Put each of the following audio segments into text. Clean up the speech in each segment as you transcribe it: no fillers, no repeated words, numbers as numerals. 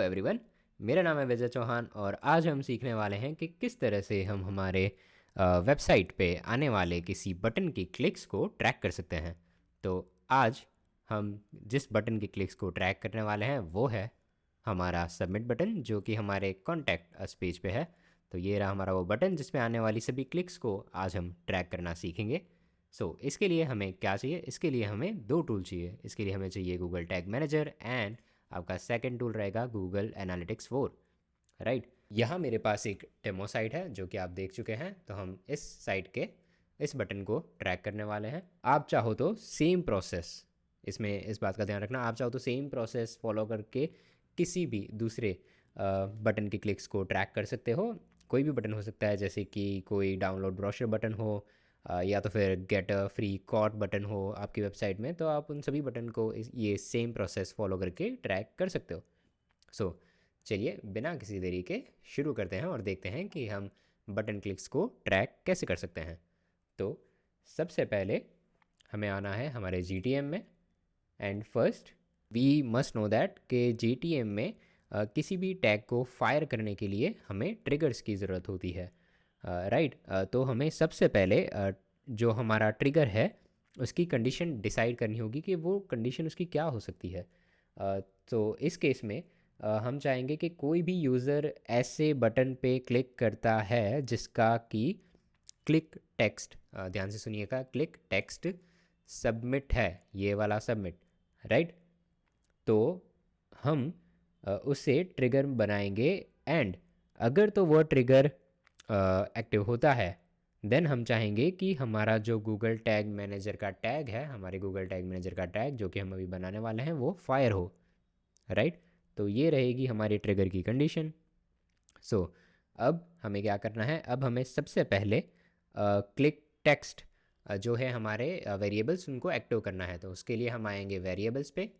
Everyone, मेरा नाम है विजय चौहान और आज हम सीखने वाले हैं कि किस तरह से हम हमारे वेबसाइट पे आने वाले किसी बटन की क्लिक्स को ट्रैक कर सकते हैं। तो आज हम जिस बटन की क्लिक्स को ट्रैक करने वाले हैं वो है हमारा सबमिट बटन, जो कि हमारे कॉन्टैक्ट अस पेज पे है। तो ये रहा हमारा वो बटन जिसमें आने वाली सभी क्लिक्स को आज हम ट्रैक करना सीखेंगे। इसके लिए हमें क्या चाहिए? इसके लिए हमें दो टूल चाहिए। इसके लिए हमें चाहिए गूगल टैग मैनेजर एंड आपका सेकंड टूल रहेगा गूगल एनालिटिक्स 4। राइट, यहाँ मेरे पास एक डेमो साइट है जो कि आप देख चुके हैं। तो हम इस साइट के इस बटन को ट्रैक करने वाले हैं। आप चाहो तो सेम प्रोसेस, इसमें इस बात का ध्यान रखना, आप चाहो तो सेम प्रोसेस फॉलो करके किसी भी दूसरे बटन की क्लिक्स को ट्रैक कर सकते हो। कोई भी बटन हो सकता है, जैसे कि कोई डाउनलोड ब्रोशर बटन हो या तो फिर get a free quote button हो आपकी वेबसाइट में। तो आप उन सभी बटन को ये सेम प्रोसेस फॉलो करके ट्रैक कर सकते हो। चलिए बिना किसी देरी के शुरू करते हैं और देखते हैं कि हम बटन क्लिक्स को ट्रैक कैसे कर सकते हैं। तो सबसे पहले हमें आना है हमारे GTM में। And first we must know that कि GTM में किसी भी टैग को फायर करने के लिए हमें ट्रिगर्स की ज़रूरत होती है। राइट, तो हमें सबसे पहले जो हमारा ट्रिगर है उसकी कंडीशन डिसाइड करनी होगी कि वो कंडीशन उसकी क्या हो सकती है। तो इस केस में हम चाहेंगे कि कोई भी यूज़र ऐसे बटन पे क्लिक करता है जिसका कि क्लिक टेक्स्ट, ध्यान से सुनिएगा, क्लिक टेक्स्ट सबमिट है, ये वाला सबमिट। राइट, तो हम उसे ट्रिगर बनाएंगे। एंड अगर तो वह ट्रिगर एक्टिव होता है देन हम चाहेंगे कि हमारा जो गूगल टैग मैनेजर का टैग है, हमारे गूगल टैग मैनेजर का टैग जो कि हम अभी बनाने वाले हैं, वो फायर हो। राइट, तो ये रहेगी हमारी ट्रिगर की कंडीशन। अब हमें क्या करना है? अब हमें सबसे पहले क्लिक टेक्स्ट जो है हमारे वेरिएबल्स, उनको एक्टिव करना है। तो उसके लिए हम आएंगे वेरिएबल्स पे।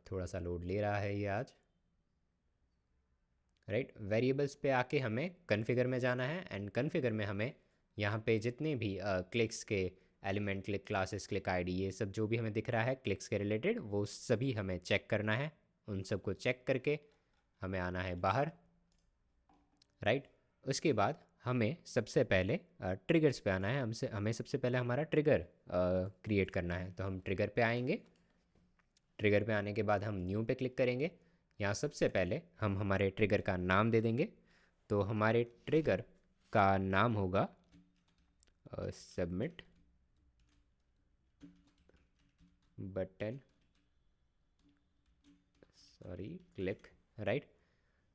थोड़ा सा लोड ले रहा है ये आज। राइट, वेरिएबल्स पे आके हमें कॉन्फ़िगर में जाना है। एंड कॉन्फ़िगर में हमें यहाँ पे जितने भी क्लिक्स के element, click classes, click ID, ये सब जो भी हमें दिख रहा है क्लिक्स के रिलेटेड, वो सभी हमें चेक करना है। उन सबको चेक करके हमें आना है बाहर। राइट, उसके बाद हमें सबसे पहले ट्रिगर्स पे आना है। हमें सबसे पहले हमारा ट्रिगर क्रिएट करना है। तो हम ट्रिगर पे आएंगे। ट्रिगर पे आने के बाद हम न्यू पे क्लिक करेंगे। यहाँ सबसे पहले हम हमारे ट्रिगर का नाम दे देंगे। तो हमारे ट्रिगर का नाम होगा submit button, sorry, click. Right,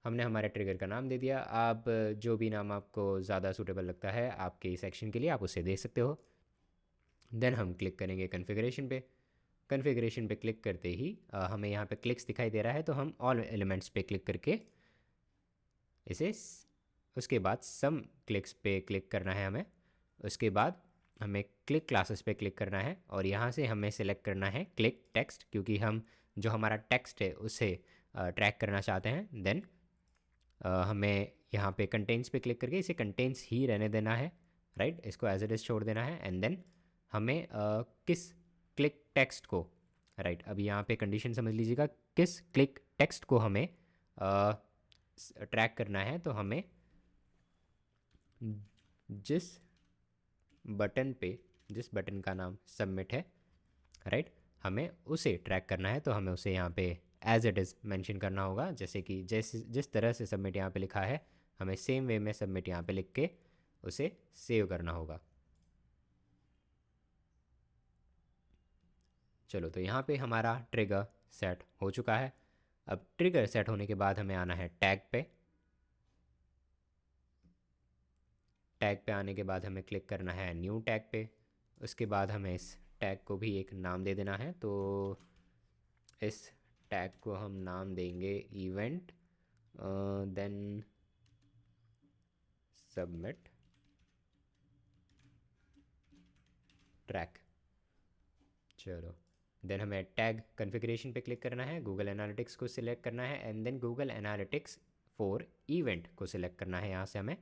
हमने हमारे ट्रिगर का नाम दे दिया। आप जो भी नाम आपको ज़्यादा सूटेबल लगता है आपके सेक्शन के लिए, आप उसे दे सकते हो। देन हम क्लिक करेंगे कॉन्फ़िगरेशन पे। कॉन्फ़िगरेशन पे क्लिक करते ही हमें यहाँ पे क्लिक्स दिखाई दे रहा है, तो हम ऑल एलिमेंट्स पे क्लिक करके इसे उसके बाद सम क्लिक्स पे क्लिक करना है हमें। उसके बाद हमें क्लिक क्लासेस पे क्लिक करना है और यहाँ से हमें सेलेक्ट करना है क्लिक टेक्स्ट, क्योंकि हम जो हमारा टेक्स्ट है उसे ट्रैक करना चाहते हैं। देन हमें यहाँ पे कंटेंट्स पे क्लिक करके इसे कंटेंट्स ही रहने देना है। राइट, इसको एज इट इज़ छोड़ देना है। एंड देन हमें किस क्लिक टेक्स्ट को, राइट, अभी यहाँ पे कंडीशन समझ लीजिएगा, किस क्लिक टेक्स्ट को हमें ट्रैक करना है। तो हमें जिस बटन पे, जिस बटन का नाम सबमिट है, राइट, हमें उसे ट्रैक करना है। तो हमें उसे यहाँ पे एज इट इज़ मेंशन करना होगा, जैसे कि जिस तरह से सबमिट यहाँ पे लिखा है, हमें सेम वे में सबमिट यहाँ पे लिख के उसे सेव करना होगा। चलो, तो यहाँ पे हमारा ट्रिगर सेट हो चुका है। अब ट्रिगर सेट होने के बाद हमें आना है टैग पे। टैग पे आने के बाद हमें क्लिक करना है न्यू टैग पे। उसके बाद हमें इस टैग को भी एक नाम दे देना है। तो इस टैग को हम नाम देंगे इवेंट, देन सबमिट ट्रैक। चलो, देन हमें टैग कॉन्फ़िगरेशन पे क्लिक करना है, गूगल एनालिटिक्स को सिलेक्ट करना है and then Google Analytics for event को सिलेक्ट करना है यहाँ से हमें।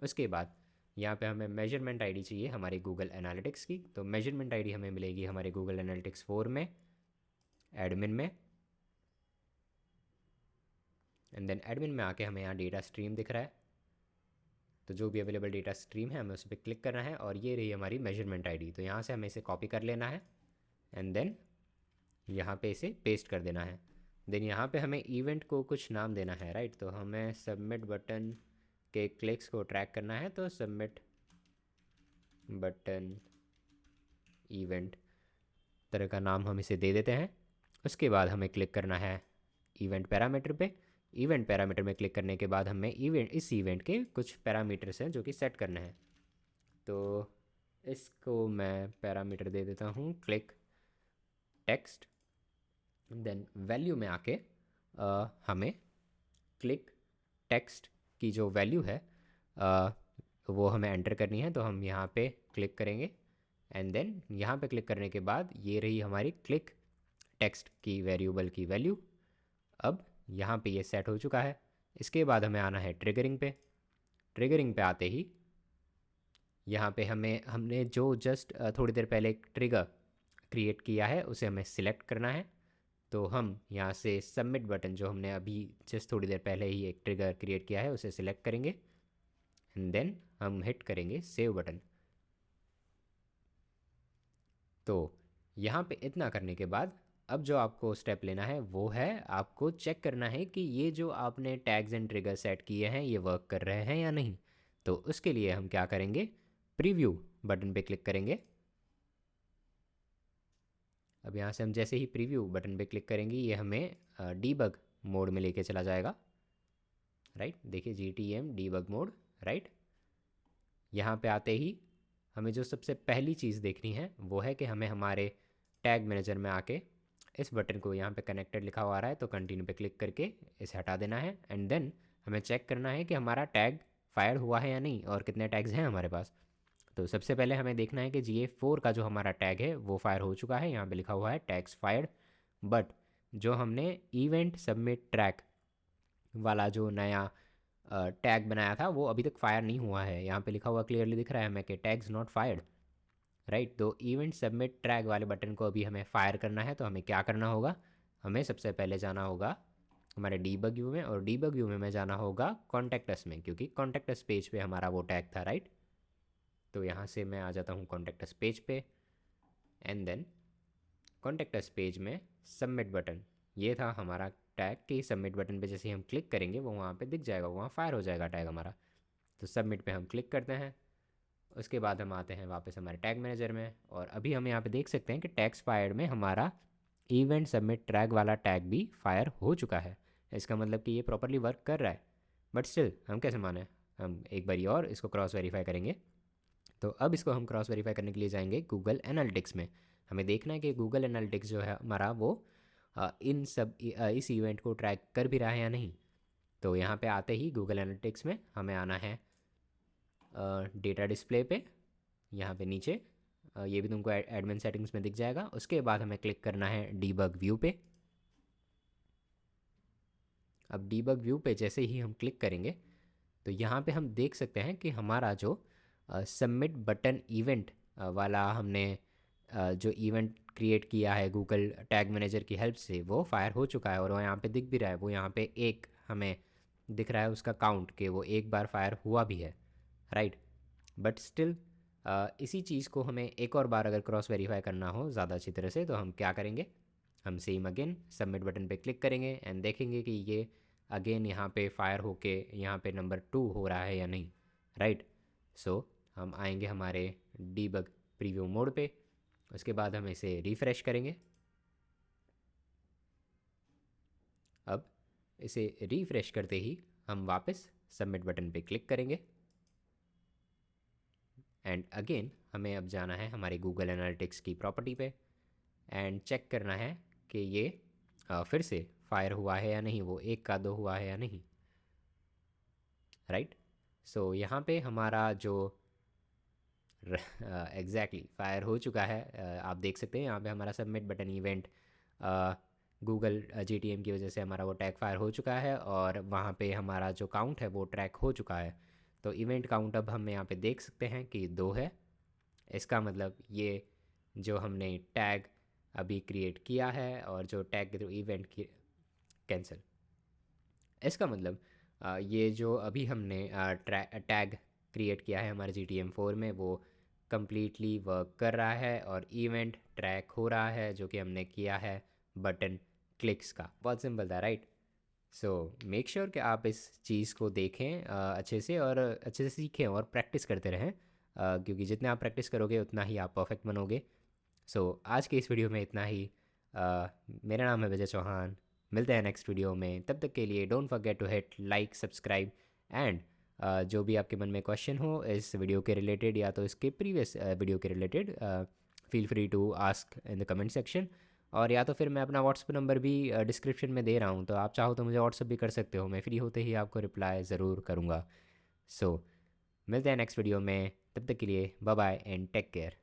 उसके बाद यहाँ पे हमें मेजरमेंट आईडी चाहिए हमारी गूगल एनालिटिक्स की। तो मेजरमेंट आईडी हमें मिलेगी हमारे गूगल एनालिटिक्स 4 में, एडमिन में। एंड देन एडमिन में आके हमें यहाँ डेटा स्ट्रीम दिख रहा है, तो जो भी अवेलेबल डेटा स्ट्रीम है हमें उस पर क्लिक करना है और ये रही हमारी मेजरमेंट आईडी। तो यहाँ से हमें इसे कॉपी कर लेना है एंड देन यहाँ पे इसे पेस्ट कर देना है। देन यहाँ पे हमें इवेंट को कुछ नाम देना है, राइट। तो हमें सबमिट बटन के क्लिक्स को ट्रैक करना है, तो सबमिट बटन इवेंट तरह का नाम हम इसे दे देते हैं। उसके बाद हमें क्लिक करना है इवेंट पैरामीटर पे। इवेंट पैरामीटर में क्लिक करने के बाद हमें इस इवेंट के कुछ पैरामीटर्स हैं जो कि सेट करने हैं। तो इसको मैं पैरामीटर दे देता हूँ क्लिक टेक्स्ट। देन वैल्यू में आके हमें क्लिक टेक्स्ट की जो वैल्यू है वो हमें एंटर करनी है। तो हम यहाँ पे क्लिक करेंगे एंड देन यहाँ पे क्लिक करने के बाद ये रही हमारी क्लिक टेक्स्ट की वेरिएबल की वैल्यू। अब यहाँ पे ये सेट हो चुका है। इसके बाद हमें आना है ट्रिगरिंग पे। ट्रिगरिंग पे आते ही यहाँ पे हमने जो जस्ट थोड़ी देर पहले एक ट्रिगर क्रिएट किया है उसे हमें सिलेक्ट करना है। तो हम यहाँ से सबमिट बटन जो हमने अभी जस्ट थोड़ी देर पहले ही एक ट्रिगर क्रिएट किया है उसे सिलेक्ट करेंगे एंड देन हम हिट करेंगे सेव बटन। तो यहाँ पे इतना करने के बाद अब जो आपको स्टेप लेना है वो है आपको चेक करना है कि ये जो आपने टैग्स एंड ट्रिगर सेट किए हैं ये वर्क कर रहे हैं या नहीं। तो उसके लिए हम क्या करेंगे, प्रीव्यू बटन पे क्लिक करेंगे। अब यहाँ से हम जैसे ही प्रीव्यू बटन पे क्लिक करेंगे ये हमें डीबग मोड में लेके चला जाएगा, राइट। देखिए GTM डीबग मोड, राइट। यहाँ पे आते ही हमें जो सबसे पहली चीज़ देखनी है वो है कि हमें हमारे टैग मैनेजर में आके इस बटन को, यहाँ पे कनेक्टेड लिखा हुआ आ रहा है तो कंटिन्यू पे क्लिक करके इसे हटा देना है एंड देन हमें चेक करना है कि हमारा टैग फायर हुआ है या नहीं और कितने टैग्स हैं हमारे पास। तो सबसे पहले हमें देखना है कि GA4 का जो हमारा टैग है वो फायर हो चुका है, यहाँ पे लिखा हुआ है टैग्स फायर्ड। बट जो हमने इवेंट सबमिट ट्रैक वाला जो नया टैग बनाया था वो अभी तक फायर नहीं हुआ है। यहाँ पे लिखा हुआ क्लियरली दिख रहा है हमें कि टैग्स नॉट फायर्ड, राइट। तो इवेंट सबमिट ट्रैक वाले बटन को अभी हमें फायर करना है। तो हमें क्या करना होगा, हमें सबसे पहले जाना होगा हमारे डीबग व्यू में, और डीबग व्यू में जाना होगा कॉन्टैक्ट अस में, क्योंकि कॉन्टैक्ट अस पेज पे हमारा वो टैग था, राइट। तो यहाँ से मैं आ जाता हूँ कॉन्टैक्ट अस पेज पे and then contact us page में सबमिट बटन, ये था हमारा टैग कि सबमिट बटन पे जैसे ही हम क्लिक करेंगे वो वहाँ पे दिख जाएगा, वहाँ फायर हो जाएगा टैग हमारा। तो सबमिट पे हम क्लिक करते हैं। उसके बाद हम आते हैं वापस हमारे टैग मैनेजर में और अभी हम यहाँ पे देख सकते हैं कि टैग्स फायर्ड में हमारा इवेंट सबमिट ट्रैक वाला टैग भी फायर हो चुका है। इसका मतलब कि ये प्रॉपरली वर्क कर रहा है। बट स्टिल हम कैसे माने, हम एक बारी और इसको क्रॉस वेरीफाई करेंगे। तो अब इसको हम क्रॉस वेरीफाई करने के लिए जाएंगे गूगल एनालिटिक्स में। हमें देखना है कि गूगल एनालिटिक्स जो है हमारा वो इस इवेंट को ट्रैक कर भी रहा है या नहीं। तो यहाँ पे आते ही गूगल एनालिटिक्स में हमें आना है डेटा डिस्प्ले पे, यहाँ पे नीचे ये भी तुमको एडमिन सेटिंग्स में दिख जाएगा। उसके बाद हमें क्लिक करना है डीबग व्यू पे। अब डीबग व्यू पे जैसे ही हम क्लिक करेंगे तो यहाँ पे हम देख सकते हैं कि हमारा जो सबमिट बटन इवेंट वाला हमने जो इवेंट क्रिएट किया है गूगल टैग मैनेजर की हेल्प से वो फायर हो चुका है और वो यहाँ पे दिख भी रहा है। वो यहाँ पे एक हमें दिख रहा है उसका काउंट कि वो एक बार फायर हुआ भी है, राइट। बट स्टिल इसी चीज़ को हमें एक और बार अगर क्रॉस वेरीफाई करना हो ज़्यादा अच्छी तरह से तो हम क्या करेंगे, हम सेम अगेन सबमिट बटन पे क्लिक करेंगे एंड देखेंगे कि ये अगेन यहाँ पे फायर होके यहाँ पे नंबर 2 हो रहा है या नहीं, राइट। सो हम आएंगे हमारे डीबग प्रीव्यू मोड पे। उसके बाद हम इसे रिफ़्रेश करेंगे। अब इसे रिफ़्रेश करते ही हम वापस सबमिट बटन पे क्लिक करेंगे एंड अगेन हमें अब जाना है हमारे गूगल एनालिटिक्स की प्रॉपर्टी पे एंड चेक करना है कि ये फिर से फायर हुआ है या नहीं, वो एक का दो हुआ है या नहीं, राइट। सो यहाँ पे हमारा जो एग्जैक्टली फायर हो चुका है, आप देख सकते हैं यहाँ पे हमारा submit button event Google GTM की वजह से हमारा वो टैग फायर हो चुका है और वहाँ पे हमारा जो काउंट है वो ट्रैक हो चुका है। तो इवेंट काउंट अब हम यहाँ पे देख सकते हैं कि 2 है। इसका मतलब ये जो हमने टैग अभी क्रिएट किया है और जो टैग के थ्रू इवेंट की कैंसिल, इसका मतलब ये जो अभी हमने टैग क्रिएट किया है हमारे GTM4 में वो कम्प्लीटली वर्क कर रहा है और इवेंट ट्रैक हो रहा है जो कि हमने किया है बटन क्लिक्स का। बहुत सिंपल था, राइट? सो मेक श्योर कि आप इस चीज़ को देखें अच्छे से और अच्छे से सीखें और प्रैक्टिस करते रहें, क्योंकि जितना आप प्रैक्टिस करोगे उतना ही आप परफेक्ट बनोगे। सो आज के इस वीडियो में इतना ही। मेरा नाम है विजय चौहान। मिलते हैं नेक्स्ट वीडियो में, तब तक के लिए don't forget to hit like, subscribe and जो भी आपके मन में क्वेश्चन हो इस वीडियो के रिलेटेड या तो इसके प्रीवियस वीडियो के related, feel free to ask in the comment section. और या तो फिर मैं अपना व्हाट्सअप नंबर भी डिस्क्रिप्शन में दे रहा हूँ, तो आप चाहो तो मुझे व्हाट्सअप भी कर सकते हो। मैं फ्री होते ही आपको रिप्लाई ज़रूर करूँगा। सो मिलते हैं नेक्स्ट वीडियो में, तब तक के लिए bye bye and take care.